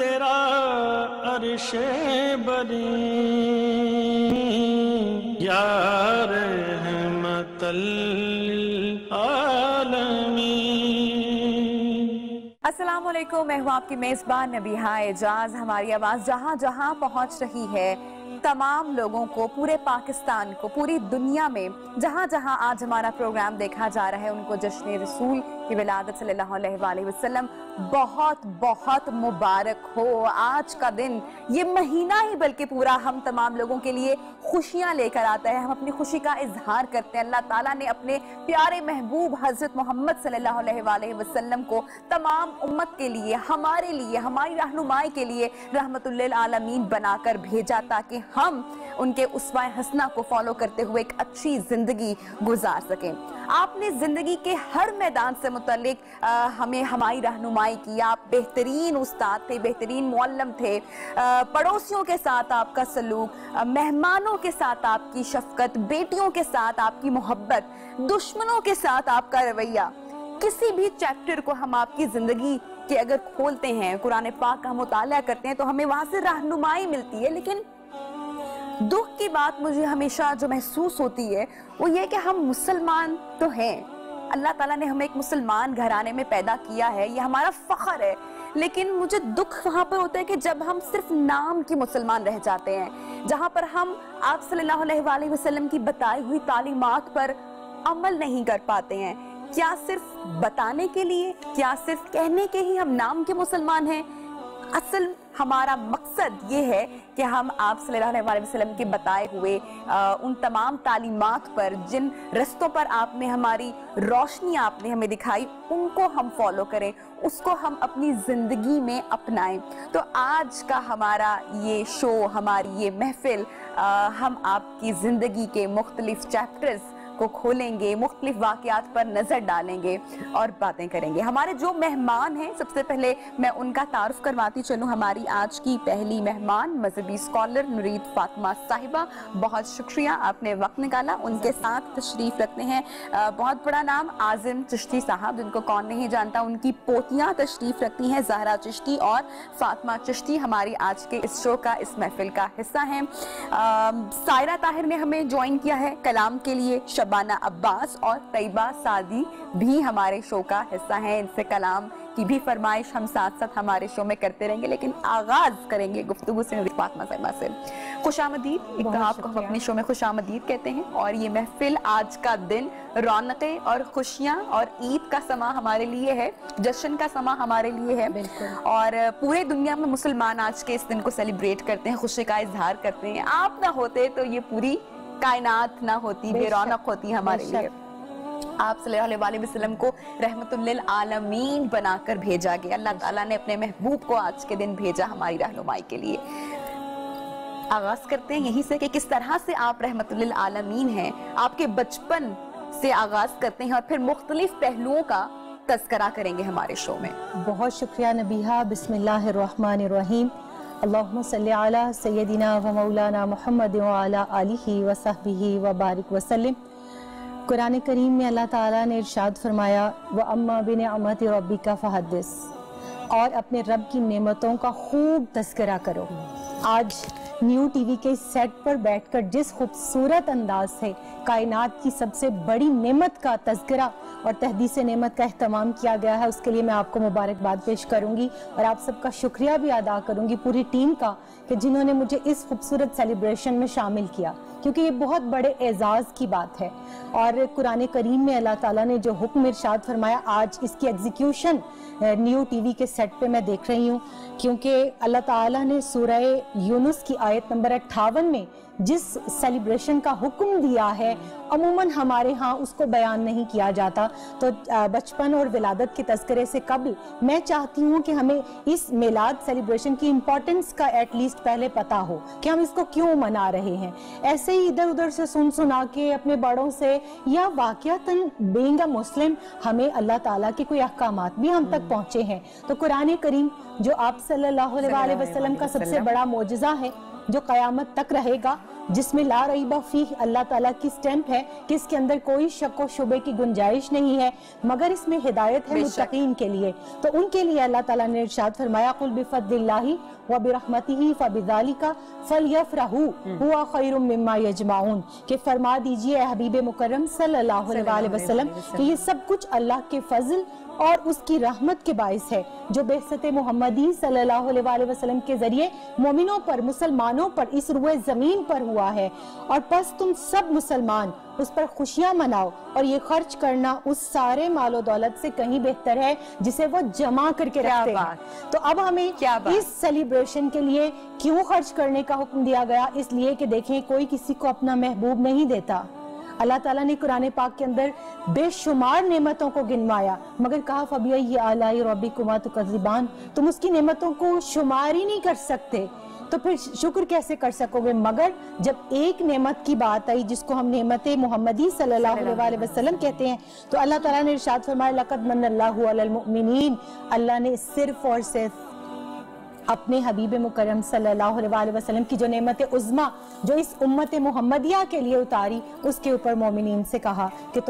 تیرا عرش بری یا رحمت للعالمین۔ السلام علیکم، میں ہوں آپ کی میزبان نبیہہ اعجاز۔ ہماری آواز جہاں جہاں پہنچ رہی ہے، تمام لوگوں کو، پورے پاکستان کو، پوری دنیا میں جہاں جہاں آج ہمارا پروگرام دیکھا جا رہا ہے، ان کو جشن رسول کی ولادت صلی اللہ علیہ وآلہ وسلم بہت بہت مبارک ہو۔ آج کا دن، یہ مہینہ ہی بلکہ پورا ہم تمام لوگوں کے لیے خوشیاں لے کر آتا ہے۔ ہم اپنی خوشی کا اظہار کرتے ہیں۔ اللہ تعالیٰ نے اپنے پیارے محبوب حضرت محمد صلی اللہ علیہ وآلہ وسلم کو تمام امت کے لیے، ہمارے لیے، ہماری رہنمائی کے لیے رحمت للعالمین بنا کر بھیجا، تاکہ ہم ان کے اسوہ حسنہ کو فالو کرتے ہوئے ایک اچھی زندگی گزار سکیں۔ آپ نے زندگی کے ہر میدان سے متعلق ہمیں ہماری رہنمائی کی۔ آپ بہترین استاد تھے، بہترین معلم تھے۔ پڑوسیوں کے ساتھ آپ کا سلوک، مہمانوں کے ساتھ آپ کی شفقت، بیٹیوں کے ساتھ آپ کی محبت، دشمنوں کے ساتھ آپ کا رویہ، کسی بھی چیپٹر کو ہم آپ کی زندگی کے اگر کھولتے ہیں، قرآن پاک کا مطالعہ کرتے ہیں، تو ہمیں وہاں سے رہنمائی ملتی ہے۔ لیکن دکھ کی بات مجھے ہمیشہ جو محسوس ہوتی ہے وہ یہ کہ ہم مسلمان تو ہیں، اللہ تعالیٰ نے ہمیں ایک مسلمان گھرانے میں پیدا کیا ہے، یہ ہمارا فخر ہے، لیکن مجھے دکھ وہاں پر ہوتا ہے کہ جب ہم صرف نام کی مسلمان رہ جاتے ہیں، جہاں پر ہم آپ صلی اللہ علیہ وآلہ وسلم کی بتائی ہوئی تعلیمات پر عمل نہیں کر پاتے ہیں۔ کیا صرف بتانے کے لیے، کیا صرف کہنے کے ہی ہم نام کے مسلمان ہیں؟ اصل ہمارا مقصد یہ ہے کہ ہم آپ صلی اللہ علیہ وسلم کے بتائے ہوئے ان تمام تعلیمات پر، جن رستوں پر آپ نے ہماری روشنی آپ نے ہمیں دکھائی، ان کو ہم فالو کریں، اس کو ہم اپنی زندگی میں اپنائیں۔ تو آج کا ہمارا یہ شو، ہماری یہ محفل، ہم آپ کی زندگی کے مختلف چیپٹرز کو کھولیں گے، مختلف واقعات پر نظر ڈالیں گے اور باتیں کریں گے۔ ہمارے جو مہمان ہیں، سب سے پہلے میں ان کا تعارف کرواتی چلوں۔ ہماری آج کی پہلی مہمان مذہبی اسکالر نورید فاطمہ صاحبہ، بہت شکریہ آپ نے وقت نکالا۔ ان کے ساتھ تشریف رکھتے ہیں بہت بڑا نام عاظم چشتی صاحب، جن کو کون نہیں جانتا، ان کی پوتیاں تشریف رکھتی ہیں زہرا چشتی اور فاطمہ چشتی، ہماری آج کے اس شو کا، اس محفل کا حصہ ہیں۔ سائرہ طاہر نے ہمیں جوائن کیا ہے کلام کے لیے، شبانہ عباس اور طیبہ سعدی بھی ہمارے شو کا حصہ ہیں۔ ان سے کلام کی بھی فرمائش ہم ساتھ ساتھ ہمارے شو میں کرتے رہیں گے، لیکن آغاز کریں گے گفتگو سے نورید فاطمہ صاحبہ سے۔ خوش آمدید، ایک تو آپ کو ہم اپنے شو میں خوش آمدید کہتے ہیں، اور یہ محفل، آج کا دن رونقیں اور خوشیاں اور عید کا سما ہمارے لیے ہے، جشن کا سما ہمارے لیے ہے، اور پورے دنیا میں مسلمان آج کے اس دن کو سیلیبریٹ کرتے ہیں، خوشی کا اظہار کرتے ہیں۔ آپ نہ ہوتے تو یہ پوری کائنات نہ ہوتی، بے رونق ہوتی ہمارے لیے۔ آپ صلی اللہ علیہ وسلم کو رحمت للعالمین بنا کر بھیجا گیا، اللہ تعالیٰ نے اپنے محبوب کو آج کے دن بھیجا ہماری رہنمائی کے لیے۔ آغاز کرتے ہیں یہیں سے کہ کس طرح سے آپ رحمت للعالمین ہیں، آپ کے بچپن سے آغاز کرتے ہیں، اور پھر مختلف پہلوؤں کا تذکرہ کریں گے ہمارے شو میں۔ بہت شکریہ نبیہہ۔ بسم اللہ الرحمن الرحیم۔ اللہم صلی علی سیدنا و مولانا محمد وعلی آلہ وصحبہ وبارک وسلم۔ قرآن کریم میں اللہ تعالیٰ نے ارشاد فرمایا وَأَمَّا بِنِعْمَتِ رَبِّكَ فَحَدِّثْ، اور اپنے رب کی نعمتوں کا خوب تذکرہ کرو۔ آج نیو ٹی وی کے سیٹ پر بیٹھ کر جس خوبصورت انداز سے کائنات کی سب سے بڑی نعمت کا تذکرہ اور تحدیث نعمت کا اہتمام کیا گیا ہے، اس کے لیے میں آپ کو مبارکباد پیش کروں گی، اور آپ سب کا شکریہ بھی ادا کروں گی، پوری ٹیم کا، کہ جنہوں نے مجھے اس خوبصورت سیلیبریشن میں شامل کیا، کیونکہ یہ بہت بڑے اعزاز کی بات ہے۔ اور قرآن کریم میں اللہ تعالیٰ نے جو حکم ارشاد فرمایا، آج اس کی ایگزیکیوشن نیو ٹی وی کے سیٹ پہ میں دیکھ رہی ہوں، کیونکہ اللہ تعالیٰ نے سورہ یونس کی آیت نمبر 58 میں جس سیلیبریشن کا حکم دیا ہے، عموماً ہمارے ہاں اس کو بیان نہیں کیا جاتا، تو بچپن اور ولادت کے تذکرے سے قبل میں چاہتی ہوں کہ ہمیں اس میلاد سیلیبریشن کی امپورٹنس کا ایٹ لیسٹ پہلے پتا ہو کہ ہم اس کو کیوں منا رہے ہیں۔ ایسے ہی ادھر ادھر سے سنا کے اپنے بڑوں سے، یا واقعتاً بینگ اے مسلم ہمیں اللہ تعالیٰ کے کوئی احکامات بھی ہم تک پہنچے ہیں، تو قرآن کریم جو آپ صلی اللہ علیہ وسلم کا سب سے بڑا معجزہ ہے، جو قیامت تک رہے گا، جس میں لا ریب فیہ اللہ تعالیٰ کی سٹیمپ ہے کہ اس کے اندر کوئی شک و شبے کی گنجائش نہیں ہے، مگر اس میں ہدایت ہے متقین کے لیے، تو ان کے لیے اللہ تعالیٰ نے ارشاد فرمایا قُلْ بِفَضْلِ اللَّهِ وَبِرَحْمَتِهِ فَبِذَلِكَ فَلْيَفْرَحُوا هُوَ خَيْرٌ مِّمَّا يَجْمَعُونَ کہ فرما دیجئے اے حبیب مکرم صلی اللہ علیہ وسلم کہ یہ سب کچھ اللہ کے فضل اور اس کی رحمت کے باعث ہے جو بعثت محمدی صلی اللہ علیہ وسلم کے ذریعے مومنوں پر، مسلمانوں پر، اس روئے زمین پر ہوا ہے، اور پس تم سب مسلمان اس پر خوشیاں مناؤ، اور یہ خرچ کرنا اس سارے مال و دولت سے کہیں بہتر ہے جسے وہ جمع کر کے رکھتے ہیں۔ تو اب ہمیں اس سیلیبریشن کے لیے کیوں خرچ کرنے کا حکم دیا گیا؟ اس لیے کہ دیکھیں کوئی کسی کو اپنا محبوب نہیں دیتا۔ اللہ تعالیٰ نے قرآن پاک کے اندر بے شمار نعمتوں کو گنوایا، مگر کہا فَبِأَيِّ آلَاءِ رَبِّكُمَا تُكَذِّبَانِ، تم اس کی نعمتوں کو شمار ہی نہیں کر سکتے، تو پھر شکر کیسے کر سکو گے؟ مگر جب ایک نعمت کی بات آئی جس کو ہم نعمت محمدی صلی اللہ علیہ وسلم کہتے ہیں، تو اللہ تعالیٰ نے ارشاد فرمایا لَقَدْ مَنَّ اللَّهُ عَلَى الْمُؤْمِنِينَ، اللہ نے صرف اور صرف اپنے حبیب مکرم صلی اللہ علیہ وسلم کی جو نعمت عظمیٰ جو اس امت محمدیہ کے لیے اتاری، اس کے اوپر مومنین سے کہا کہ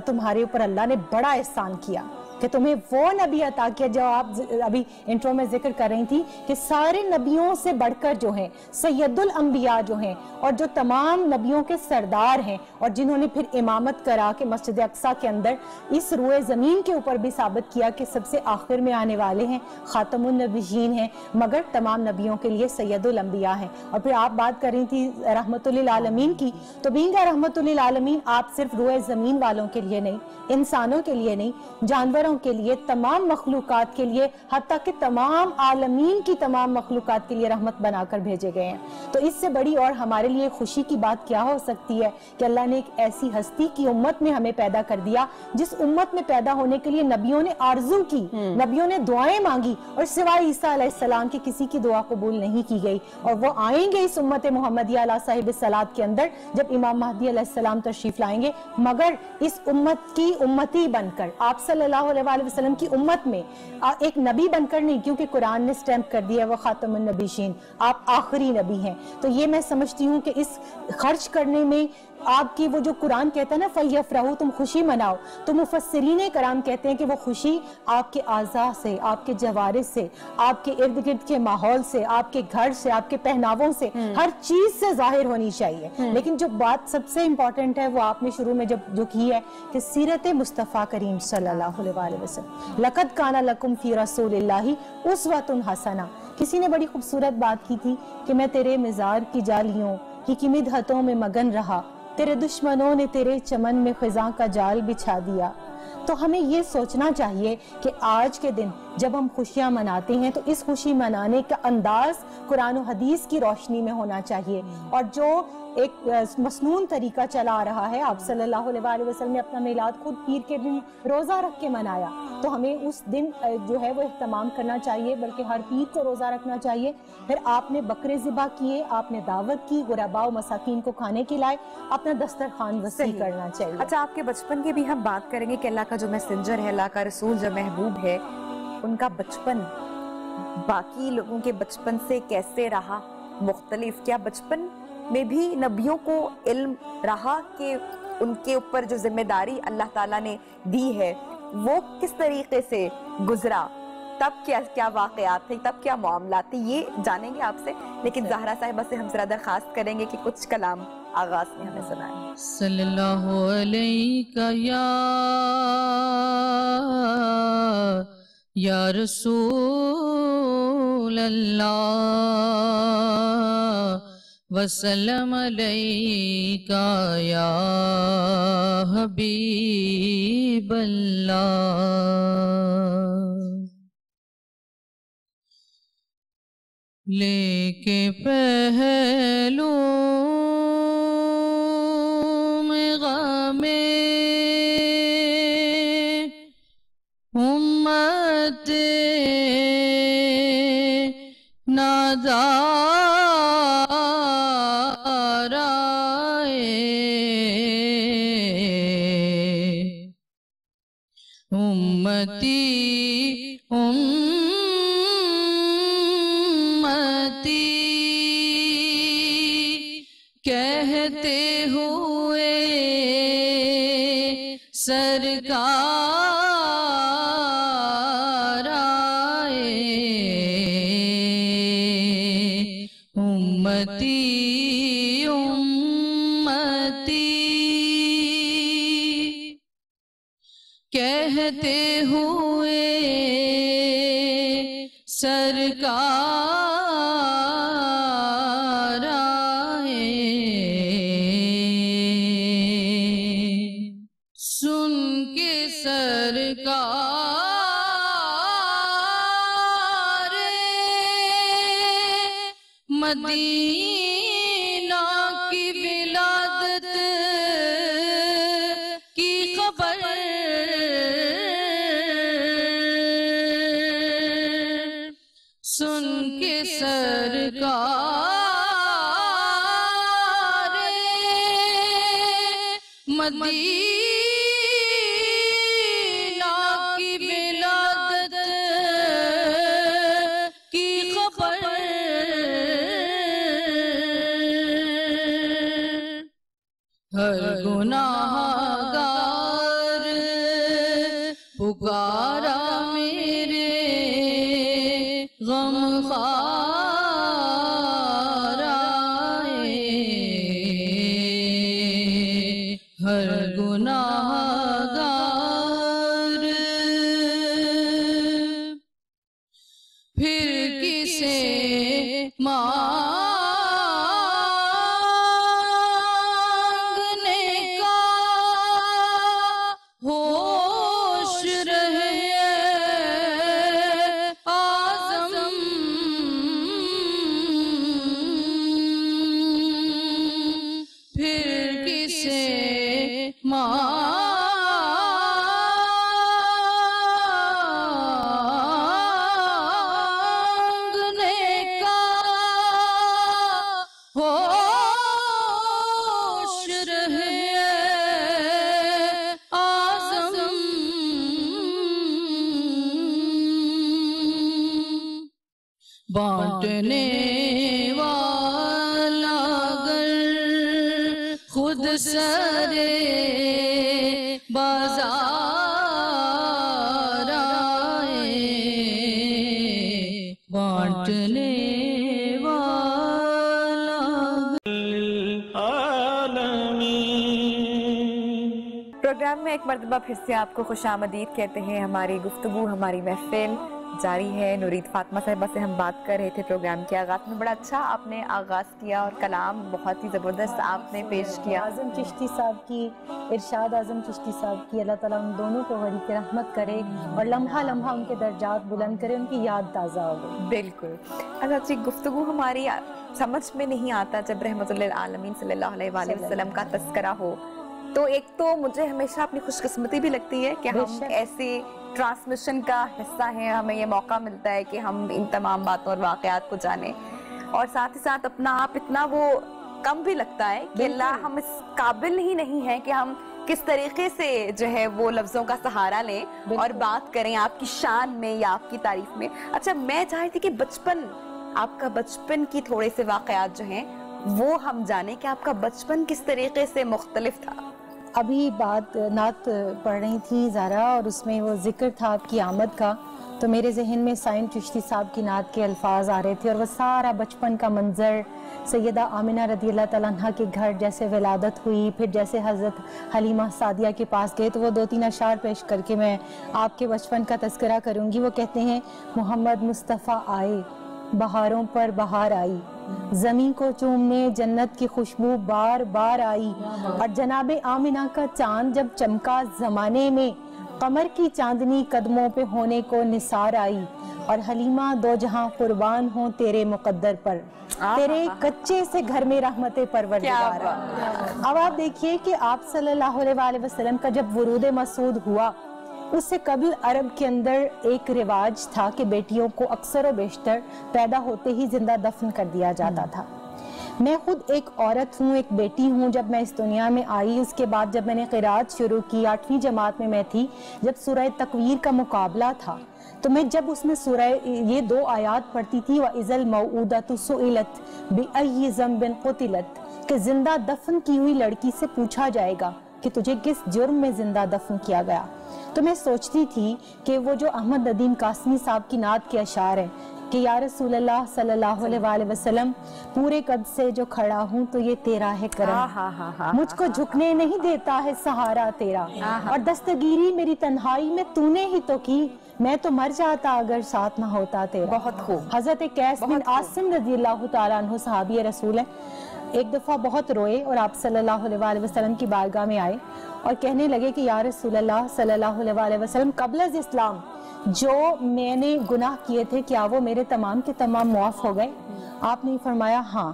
تمہارے اوپر اللہ نے بڑا احسان کیا کہ تمہیں وہ نبی عطا کیا جو آپ ابھی انٹرو میں ذکر کر رہی تھی کہ سارے نبیوں سے بڑھ کر جو ہیں سید الانبیاء جو ہیں اور جو تمام نبیوں کے سردار ہیں اور جنہوں نے پھر امامت کرا کے مسجد اقصیٰ کے اندر اس روئے زمین کے اوپر بھی ثابت کیا کہ سب سے آخر میں آنے والے ہیں، خاتم النبیین ہیں، مگر تمام نبیوں کے لیے سید الانبیاء ہیں۔ اور پھر آپ بات کر رہی تھی رحمت للعالمین کی، تو بینگا رحمت للعالمین آپ صرف روئے زمین والوں کے لیے نہیں، انسانوں کے لیے نہیں، جانوروں کے لیے، تمام مخلوقات کے لیے، حتیٰ کہ تمام عالمین کی تمام مخلوقات کے لیے رحمت بنا کر بھیجے گئے ہیں۔ تو اس سے بڑی اور ہمارے لیے خوشی کی بات کیا ہو سکتی ہے کہ اللہ نے ایک ایسی ہستی کی امت میں ہمیں پیدا کر دیا جس امت میں پیدا ہونے کے لیے نبیوں نے آرزو کی، نبیوں نے دعائیں مانگی، اور سوائے عیسیٰ علیہ السلام کی کسی کی دعا قبول نہیں کی گئی، اور وہ آئیں گے اس امت محمدیہ علیہ صاحب الصلاۃ کے اندر جب امام مہدی علیہ السلام تشریف لائیں گے، مگر اس امت کی امتی بن کر، آپ صلی اللہ علیہ وسلم کی امت میں ایک نبی بن کر نہیں، کیونکہ قرآن نے سٹیمپ کر دیا وہ خاتم النبیین، آپ آخری نبی ہیں۔ تو یہ میں سمجھتی ہوں کہ اس خرچ کرنے میں آپ کی وہ جو قرآن کہتا ہے نا فَلْيَفْرَحُوا، تم خوشی مناؤ، تو مفسرین کرام کہتے ہیں کہ وہ خوشی آپ کے اعضاء سے، آپ کے جوارح سے، آپ کے ارد گرد کے ماحول سے، آپ کے گھر سے، آپ کے پہناووں سے، ہر چیز سے ظاہر ہونی چاہیے۔ لیکن جو بات سب سے امپورٹنٹ ہے وہ آپ نے شروع میں جو کی ہے کہ سیرت مصطفیٰ کریم صلی اللہ علیہ وسلم، لَقَدْ كَانَ لَكُمْ فِي رَسُولِ اللَّهِ أُسْوَةٌ حَسَنَةٌ۔ کسی نے بڑی خوبصورت بات کی تھی کہ میں تیرے مزار کی جالیوں کی مدحتوں میں مگن رہا، تیرے دشمنوں نے تیرے چمن میں خزاں کا جال بچھا دیا۔ تو ہمیں یہ سوچنا چاہیے کہ آج کے دن جب ہم خوشیاں مناتے ہیں تو اس خوشی منانے کا انداز قرآن و حدیث کی روشنی میں ہونا چاہیے، اور جو ایک مسنون طریقہ چلا آ رہا ہے، آپ صلی اللہ علیہ وسلم نے اپنا میلاد خود پیر کے دن روزہ رکھ کے منایا، تو ہمیں اس دن جو ہے وہ اہتمام کرنا چاہیے، بلکہ ہر پیر کو روزہ رکھنا چاہیے۔ پھر آپ نے بکرے ذبح کیے، آپ نے دعوت کی، غرباء و مساکین کو کھانے کھلائے، اپنا دسترخوان وسیع کرنا چاہیے۔ اچھا، آپ کے بچپن کی بھی ہم بات کریں گے کہ اللہ کا جو میسنجر ہے، اللہ کا رسول جو محبوب ہے، ان کا بچپن باقی لوگوں کے بچپن سے کیسے رہا مختلف؟ کیا بچپن میں بھی نبیوں کو علم رہا کہ ان کے اوپر جو ذمہ داری اللہ تعالیٰ نے دی ہے وہ کس طریقے سے گزرا؟ تب کیا واقعات تھے، تب کیا معاملات تھے، یہ جانیں گے آپ سے، لیکن زہرا صاحبہ سے ہم ذرا درخواست کریں گے کہ کچھ کلام آغاز میں ہمیں سنائیں۔ صلی اللہ علیہ یا رسول اللہ وسلم علیکہ یا حبیب اللہ۔ لے کے پہلو میں غم امت نادار آئے، امتی امتی کہہ سرکار آئے امتی امتی کہتے ہوئے سرکار آئے سن کے سرکار مدینہ کی ولادت کی خبر سن کے سرکار مدینہ کی ولادت کی خبر ہر گناہ گار پکارا میرے غم خوار آئے ہر گناہ گار پھر کسے مانگنے کا ہوش رہے آزم پھر کسے مانگنے کا ہوش رہے آزم بانٹنے والا گر خود سرے بازار آئے بانٹنے والا عالمین. پروگرام میں ایک مرتبہ پھر سے آپ کو خوش آمدید کہتے ہیں. ہماری گفتگو ہماری محفل جاری ہے. نورید فاطمہ صاحبہ سے ہم بات کر رہے تھے پروگرام کے آغاز میں. بڑا اچھا آپ نے آغاز کیا اور کلام بہت ہی زبردست آپ نے پیش کیا. اعظم چشتی صاحب کی ارشاد اعظم چشتی صاحب کی اللہ تعالیٰ ان دونوں کو غریق رحمت کرے اور لمحہ لمحہ ان کے درجات بلند کرے, ان کی یاد تازہ ہو. بالکل. اچھا جی, گفتگو ہماری سمجھ میں نہیں آتا جب رحمت للعالمین صلی اللہ علیہ وآلہ وسلم کا تذکرہ ہو. تو ایک تو مجھے ہمیشہ اپنی خوش قسمتی بھی لگتی ہے کہ ہم ایسی ٹرانسمیشن کا حصہ ہیں, ہمیں یہ موقع ملتا ہے کہ ہم ان تمام باتوں اور واقعات کو جانیں, اور ساتھ ہی ساتھ اپنا آپ اتنا وہ کم بھی لگتا ہے کہ اللہ ہم اس قابل ہی نہیں ہیں کہ ہم کس طریقے سے جو ہے وہ لفظوں کا سہارا لیں اور بات کریں آپ کی شان میں یا آپ کی تعریف میں. اچھا, میں چاہتی تھی کہ بچپن, آپ کا بچپن کی تھوڑے سے واقعات جو ہیں وہ ہم جانیں کہ آپ کا بچپن کس طریقے سے مختلف تھا. ابھی بات نعت پڑھ رہی تھی زہرا اور اس میں وہ ذکر تھا آپ کی آمد کا, تو میرے ذہن میں سائن چشتی صاحب کی نعت کے الفاظ آ رہے تھے اور وہ سارا بچپن کا منظر, سیدہ آمنہ رضی اللہ تعالیٰ عنہ کے گھر جیسے ولادت ہوئی, پھر جیسے حضرت حلیمہ سعدیہ کے پاس گئے. تو وہ 2-3 اشعار پیش کر کے میں آپ کے بچپن کا تذکرہ کروں گی. وہ کہتے ہیں محمد مصطفیٰ آئے بہاروں پر بہار آئی, زمین کو چومنے جنت کی خوشبو بار بار آئی, اور جناب آمنہ کا چاند جب چمکا زمانے میں قمر کی چاندنی قدموں پہ ہونے کو نثار آئی, اور حلیمہ دو جہاں قربان ہوں تیرے مقدر پر, تیرے کچے سے گھر میں رحمت پروردگار. اب آپ دیکھیے کہ آپ صلی اللہ علیہ وآلہ وسلم کا جب ورود مسعود ہوا, اس سے قبل عرب کے اندر ایک رواج تھا کہ بیٹیوں کو اکثر و بیشتر پیدا ہوتے ہی زندہ دفن کر دیا جاتا تھا. میں خود ایک عورت ہوں, ایک بیٹی ہوں. جب میں اس دنیا میں آئی, اس کے بعد جب میں نے قرات شروع کی, 8ویں جماعت میں تھی, جب سورہ تکویر کا مقابلہ تھا, تو میں جب اس میں سورہ یہ 2 آیات پڑھتی تھی, وَإِذَا الْمَوْءُودَةُ سُئِلَتْ بِأَيِّ ذَنبٍ قُتِلَتْ, کہ زندہ دفن کی ہوئی لڑکی سے پوچھا جائے گا کہ تجھے کس جرم میں زندہ دفن کیا گیا؟ تو میں سوچتی تھی کہ وہ جو احمد ندیم قاسمی صاحب کی نعت کے اشعار ہیں کہ یا رسول اللہ صلی اللہ علیہ وآلہ وسلم پورے قد سے جو کھڑا ہوں تو یہ تیرا ہے کرم، مجھ کو جھکنے نہیں دیتا ہے سہارا تیرا، اور دستگیری میری تنہائی میں تو نے ہی تو کی، میں تو مر جاتا اگر ساتھ نہ ہوتا تیرا۔ بہت خوب۔ حضرت قیس بن عاصم رضی اللہ تعالیٰ عنہ صحابی رسول ہیں، ایک دفعہ بہت روئے اور آپ صلی اللہ علیہ وآلہ وسلم کی بارگاہ میں آئے اور کہنے لگے کہ یا رسول اللہ صلی اللہ علیہ وآلہ وسلم قبل از اسلام جو میں نے گناہ کیے تھے کیا وہ میرے تمام کے تمام معاف ہو گئے؟ آپ نے فرمایا ہاں۔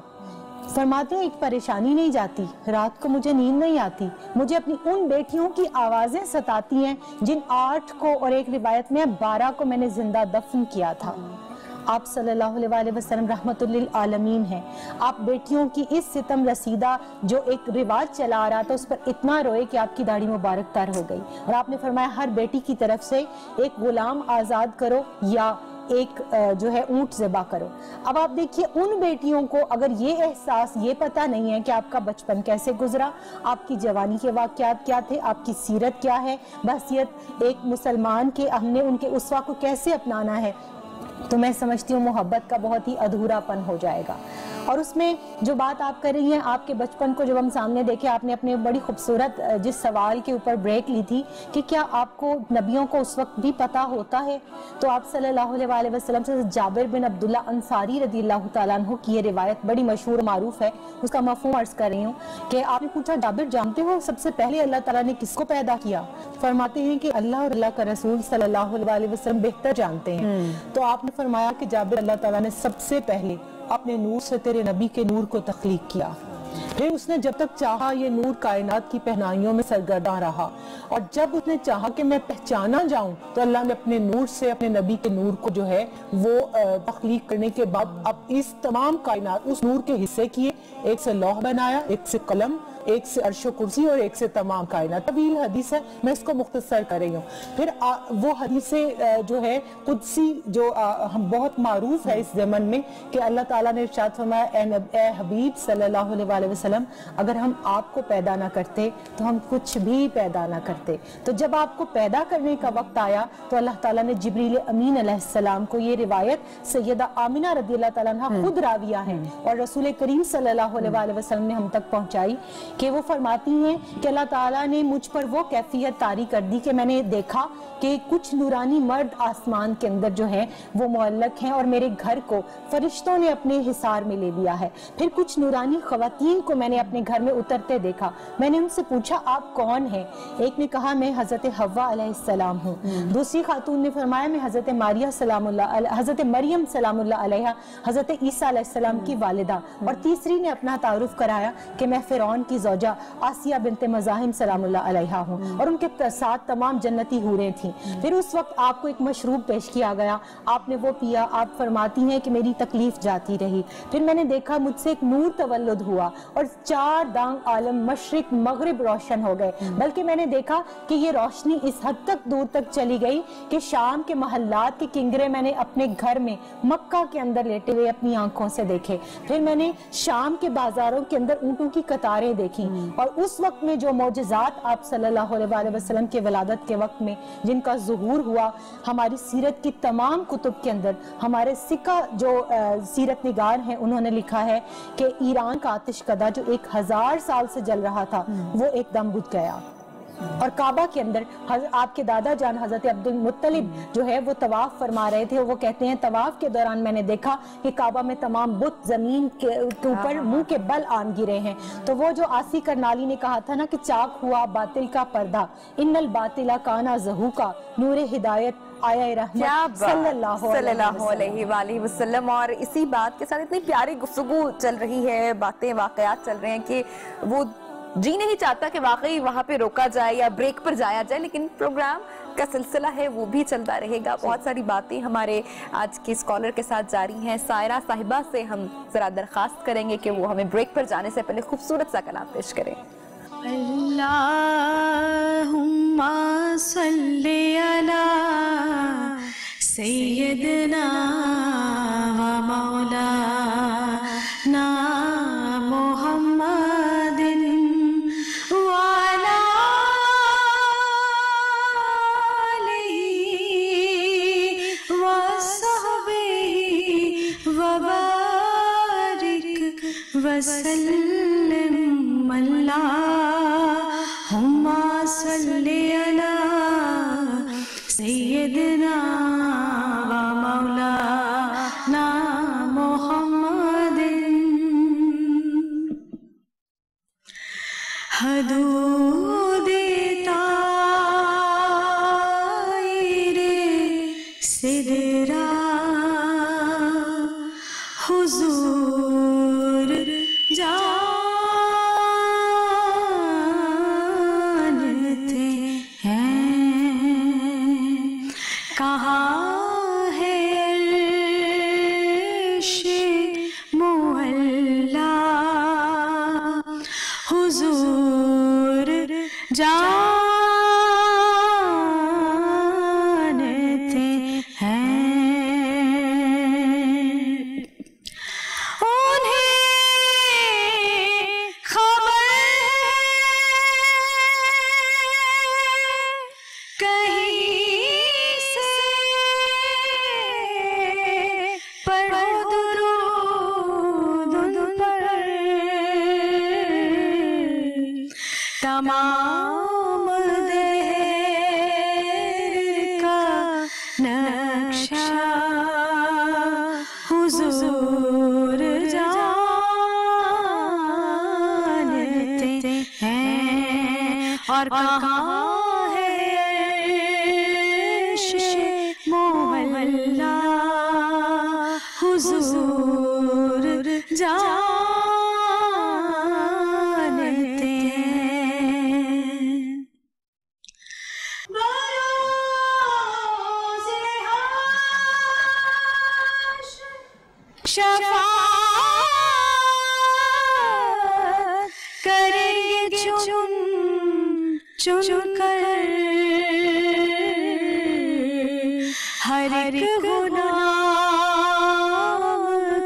فرماتے ہیں ایک پریشانی نہیں جاتی، رات کو مجھے نیند نہیں آتی، مجھے اپنی ان بیٹیوں کی آوازیں ستاتی ہیں جن 8 کو اور ایک روایت میں 12 کو میں نے زندہ دفن کیا تھا۔ آپ صلی اللہ علیہ وآلہ وسلم رحمت للعالمین ہیں، آپ بیٹیوں کی اس ستم رسیدہ جو ایک رواج چلا آ رہا تھا اس پر اتنا روئے کہ آپ کی داڑھی مبارک تر ہو گئی، اور آپ نے فرمایا ہر بیٹی کی طرف سے ایک غلام آزاد کرو یا ایک جو ہے اونٹ ذبح کرو۔ اب آپ دیکھیے ان بیٹیوں کو اگر یہ احساس یہ پتہ نہیں ہے کہ آپ کا بچپن کیسے گزرا، آپ کی جوانی کے واقعات کیا تھے، آپ کی سیرت کیا ہے، بحیثیت ایک مسلمان کے ہم نے ان کے اسوہ کو کیسے اپنانا ہے، تو میں سمجھتی ہوں محبت کا بہت ہی ادھورا پن ہو جائے گا۔ اور اس میں جو بات آپ کر رہی ہیں آپ کے بچپن کو جب ہم سامنے دیکھیں، آپ نے اپنے بڑی خوبصورت جس سوال کے اوپر بریک لی تھی کہ کیا آپ کو نبیوں کو اس وقت بھی پتہ ہوتا ہے، تو آپ صلی اللہ علیہ وآلہ وسلم سے جابر بن عبداللہ انصاری رضی اللہ تعالیٰ عنہ کی یہ روایت بڑی مشہور معروف ہے، اس کا مفہوم عرض کر رہی ہوں کہ آپ نے پوچھا جابر جانتے ہو سب سے پہلے اللہ تعالیٰ نے کس کو پیدا کیا؟ فرماتے ہیں کہ اللہ اور اللہ کا رسول صلی اللہ علیہ وآلہ وسلم بہتر جانتے ہیں۔ تو آپ نے فرمایا کہ جابر اللہ تعالیٰ نے سب سے پہلے اپنے نور سے تیرے نبی کے نور کو تخلیق کیا، پھر اس نے جب تک چاہا یہ نور کائنات کی پہنائیوں میں سرگرداں رہا، اور جب اس نے چاہا کہ میں پہچانا جاؤں تو اللہ نے اپنے نور سے اپنے نبی کے نور کو جو ہے وہ تخلیق کرنے کے بعد اب اس تمام کائنات اس نور کے حصے کیے، ایک سے لوح بنایا، ایک سے قلم، ایک سے عرش و کرسی اور ایک سے تمام کائنات۔ طویل حدیث ہے، میں اس کو مختصر کر رہی ہوں۔ پھر وہ حدیث جو ہے قدسی جو بہت معروف ہے اس زمن میں کہ اللہ تعالیٰ نے ارشاد فرمایا اے حبیب صلی اللہ علیہ وآلہ وسلم اگر ہم آپ کو پیدا نہ کرتے تو ہم کچھ بھی پیدا نہ کرتے۔ تو جب آپ کو پیدا کرنے کا وقت آیا تو اللہ تعالیٰ نے جبریل امین علیہ السلام کو یہ روایت سیدہ آمنہ رضی اللہ تعالیٰ عنہ خود راویہ ہیں اور رسول کریم صلی اللہ علیہ وآلہ وسلم نے ہم تک پہنچائی کہ وہ فرماتی ہیں کہ اللہ تعالیٰ نے مجھ پر وہ کیفیت طاری کر دی کہ میں نے دیکھا کہ کچھ نورانی مرد آسمان کے اندر جو ہیں وہ معلق ہیں اور میرے گھر کو فرشتوں نے اپنے حصار میں لے لیا ہے۔ پھر کچھ نورانی خواتین کو میں نے اپنے گھر میں اترتے دیکھا، میں نے ان سے پوچھا آپ کون ہیں؟ ایک نے کہا میں حضرت حوا علیہ السلام ہوں، دوسری خاتون نے فرمایا میں حضرت مریم سلام اللہ علیہ حضرت عیسیٰ علیہ السلام کی والدہ، اور تیسری نے اپنا تعارف کرایا کہ میں فرعون کی زوجہ آسیہ بنت مزاحم سلام اللہ علیہ ہوں، اور ان کے ساتھ تمام جنتی حوریں تھیں۔ پھر اس وقت آپ کو ایک مشروب پیش کیا گیا، آپ نے وہ پیا، آپ فرماتی ہیں کہ میری تکلیف جاتی رہی۔ پھر میں نے دیکھا مجھ سے ایک نور تولد ہوا اور 4 دانگ عالم مشرق مغرب روشن ہو گئے، بلکہ میں نے دیکھا کہ یہ روشنی اس حد تک دور تک چلی گئی کہ شام کے محلات کے کنگرے میں نے اپنے گھر میں مکہ کے اندر لیٹے ہوئے اپنی آنکھوں سے دیکھے۔ پھر میں نے شام کے بازاروں کے اندر اونٹوں کی قطاریں دیکھی، اور اس وقت میں جو معجزات آپ صلی اللہ علیہ وآلہ وسلم کے ولادت کے وقت میں جن کا ظہور ہوا، ہماری سیرت کی تمام کتب کے اندر ہمارے سکہ جو سیرت نگار ہیں انہوں نے لکھا ہے کہ ایران کا آتش کدہ جو 1000 سال سے جل رہا تھا وہ ایک دم بجھ گیا، اور کعبہ کے اندر آپ کے دادا جان حضرت عبد المطلب جو ہے وہ طواف فرما رہے تھے، وہ کہتے ہیں طواف کے دوران میں نے دیکھا کہ کعبہ میں تمام بت زمین کے اوپر منہ کے بل آن گرے ہیں۔ تو وہ جو آسی کرنالی نے کہا تھا نا کہ چاک ہوا باطل کا پردہ، ان الباطل کانا زہوکا، نور ہدایت آیا رحمت صلی اللہ علیہ وآلہ وسلم۔ اور اسی بات کے ساتھ اتنی پیاری گفتگو چل رہی ہے، باتیں واقعات چل رہے ہیں کہ وہ جی نہیں چاہتا کہ واقعی وہاں پہ روکا جائے یا بریک پر جایا جائے، لیکن پروگرام کا سلسلہ ہے وہ بھی چلتا رہے گا۔ بہت ساری باتیں ہمارے آج کے اسکالر کے ساتھ جاری ہیں۔ سائرہ صاحبہ سے ہم ذرا درخواست کریں گے کہ وہ ہمیں بریک پر جانے سے پہلے خوبصورت سا کلام پیش کریں۔ اللہم صلی علی سیدنا و مولانا محمد وعلی وسلم اللہم صلی علی سیدنا و مولانا محمد حدود طائر سدرا حضور جانتے ہیں کہاں ہے عرش معلا حضور جانتے ہیں تمام دہر کا نقشہ حضور جانتے ہیں اور کہاں ہے عرش معلا حضور جانتے شفاعت کریں گے چن چن کر ہر ایک غلام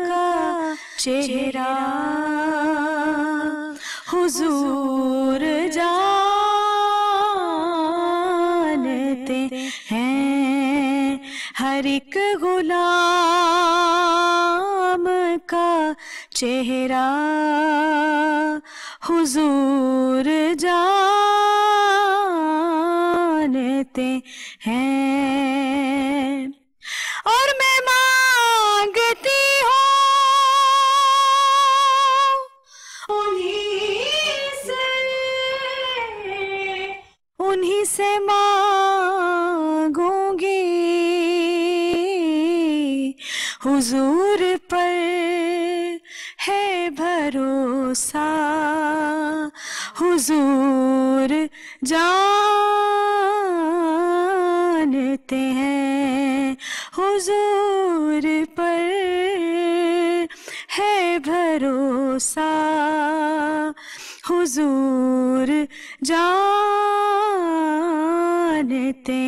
کا چہرہ حضور جانتے ہیں ہر ایک غلام کا چہرہ حضور جانتے ہیں اور میں مانگتی ہوں انہی سے مانگوں گی حضور پر ہے بھروسہ حضور جانتے ہیں حضور پر ہے بھروسہ حضور جانتے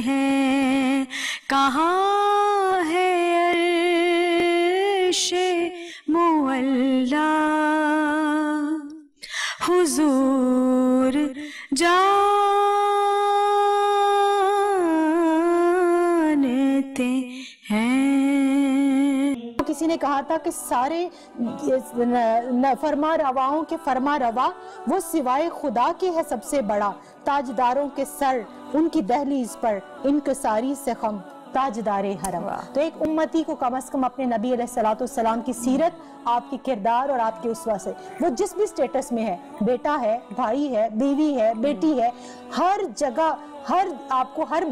ہیں کہاں ہے عرش معلا حضور جانتے ہیں۔ کسی نے کہا تھا کہ سارے فرما رواؤں کے فرما روا وہ سوائے خدا کے ہے سب سے بڑا، تاجداروں کے سر ان کی دہلیز پر انکساری سے خم تاجدار حرم۔ تو ایک امتی کو کم از کم اپنے نبی علیہ السلام کی سیرت، آپ کی کردار اور آپ کے اسوہ سے، وہ جس بھی سٹیٹس میں ہے، بیٹا ہے، بھائی ہے، بیوی ہے، بیٹی ہے، ہر جگہ آپ کو ہر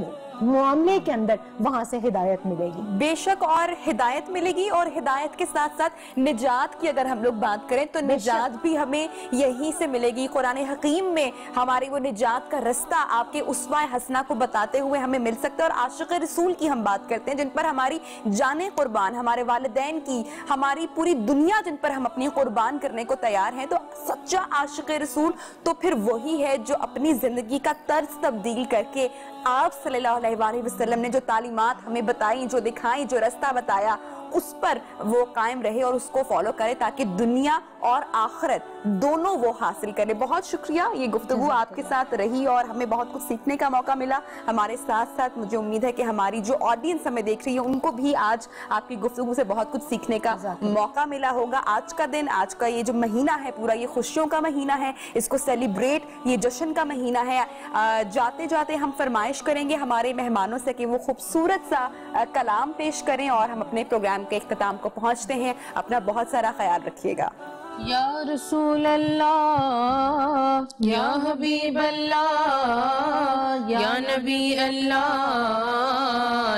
معاملے کے اندر وہاں سے ہدایت ملے گی۔ بے شک، اور ہدایت ملے گی، اور ہدایت کے ساتھ ساتھ نجات کی اگر ہم لوگ بات کریں تو نجات بھی ہمیں یہیں سے ملے گی۔ قرآن حکیم میں ہماری وہ نجات کا رستہ آپ کے اسوہ حسنہ کو بتاتے ہوئے ہمیں مل سکتا ہے۔ اور عاشق رسول کی ہم بات کرتے ہیں جن پر ہماری جانیں قربان، ہمارے والدین کی، ہماری پوری دنیا جن پر ہم اپنی قربان کرنے کو تیار ہیں، تو سچا عاشق رسول تو پھر وہی ہے جو اپنی زندگی کا طرز تبدیل کر کے آپ صلی اللہ علیہ وسلم نے جو تعلیمات ہمیں بتائیں، جو دکھائیں، جو رستہ بتایا، اس پر وہ قائم رہے اور اس کو فالو کرے تاکہ دنیا اور آخرت دونوں وہ حاصل کرے. بہت شکریہ, یہ گفتگو آپ کے ساتھ رہی اور ہمیں بہت کچھ سیکھنے کا موقع ملا. ہمارے ساتھ ساتھ مجھے امید ہے کہ ہماری جو آڈینس ہمیں دیکھ رہی ہے ان کو بھی آج آپ کی گفتگو سے بہت کچھ سیکھنے کا موقع ملا ہوگا. آج کا دن, آج کا یہ جو مہینہ ہے پورا, یہ خوشیوں کا مہینہ ہے, اس کو سیلیبریٹ, یہ جشن کا مہینہ ہے. جاتے جاتے ہم فرمائش کریں گے ہمارے مہمانوں سے کہ وہ خوبصورت سا کلام پیش کریں اور ہم اپنے پروگرام کے اختتام کو پہنچتے ہیں. اپنا بہت سارا خیال رکھیے گا. یا رسول اللہ یا حبیب اللہ یا نبی اللہ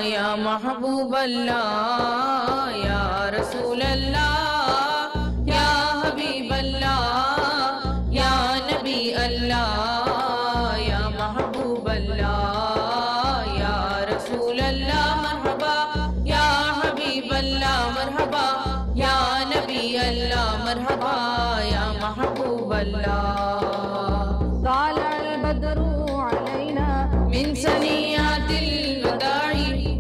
یا محبوب اللہ یا رسول اللہ یا حبیب اللہ یا نبی اللہ یا محبوب اللہ یا رسول اللہ مرحبا یا حبیب اللہ مرحبا یا نبی اللہ مرحبا یا محبوب اللہ. طالع البدر علینا من ثنیات الوداع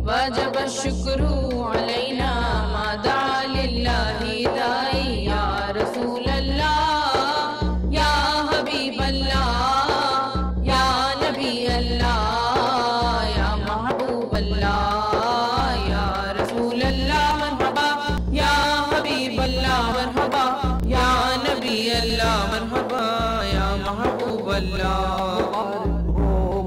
وجب الشکر علینا ما دعا للہ داعی. یا رسول اللہ یا حبیب اللہ یا نبی اللہ یا محبوب اللہ یا رسول اللہ مرحبا یا حبیب اللہ مرحبا یا نبی اللہ مرحبا یا محبوب اللہ.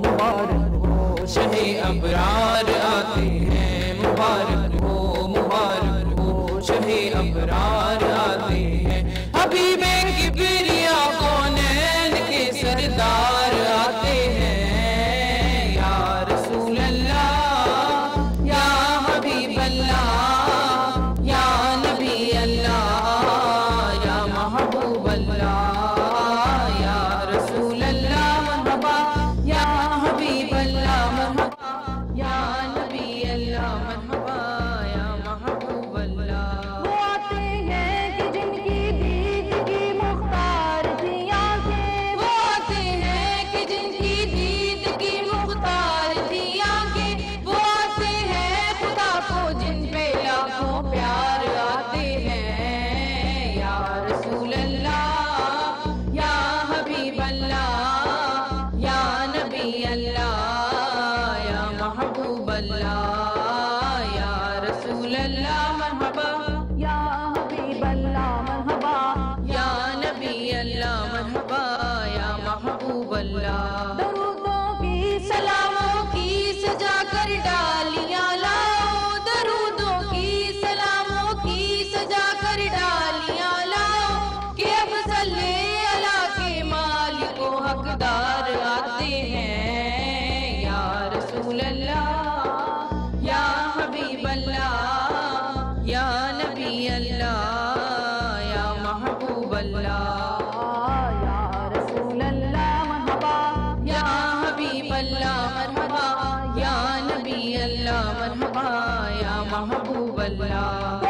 مبارک ہو شہ ابرار آتے ہیں, مبارک ہو شہ ابرار آتے ہیں, حبیب کبریا کونین کے سردار آتے ہیں. یا رسول اللہ یا حبیب اللہ یا نبی اللہ یا محبوب اللہ یا رسول اللہ مرحبا یا حبیب اللہ مرحبا یا نبی اللہ مرحبا یا محبوب اللہ. وہ آتے ہیں کہ جن کی دید کی مختار تھی آنکھیں, وہ آتے ہیں کہ جن کی دید کی مختار تھی آنکھیں, وہ آتے ہیں خدا کو جن پہ لاکھوں پیار آتے ہیں. یا رسول اللہ یا حبیب اللہ یا نبی اللہ یا محبوب اللہ یا رسول اللہ مرحبا یا حبیب اللہ مرحبا یا نبی اللہ مرحبا یا محبوب اللہ. درودوں کی سلاموں کی سجا کر ڈالیاں لاؤ, درودوں کی سلاموں کی سجا کر ڈالیاں لاؤ, کہ افضل اللہ کے مالک و حقدار آتے ہیں. یا رسول اللہ یا حبیب اللہ یا نبی اللہ یا محبوب اللہ. یا رسول اللہ مرحبا یا حبیب اللہ مرحبا یا نبی اللہ مرحبا یا محبوب اللہ.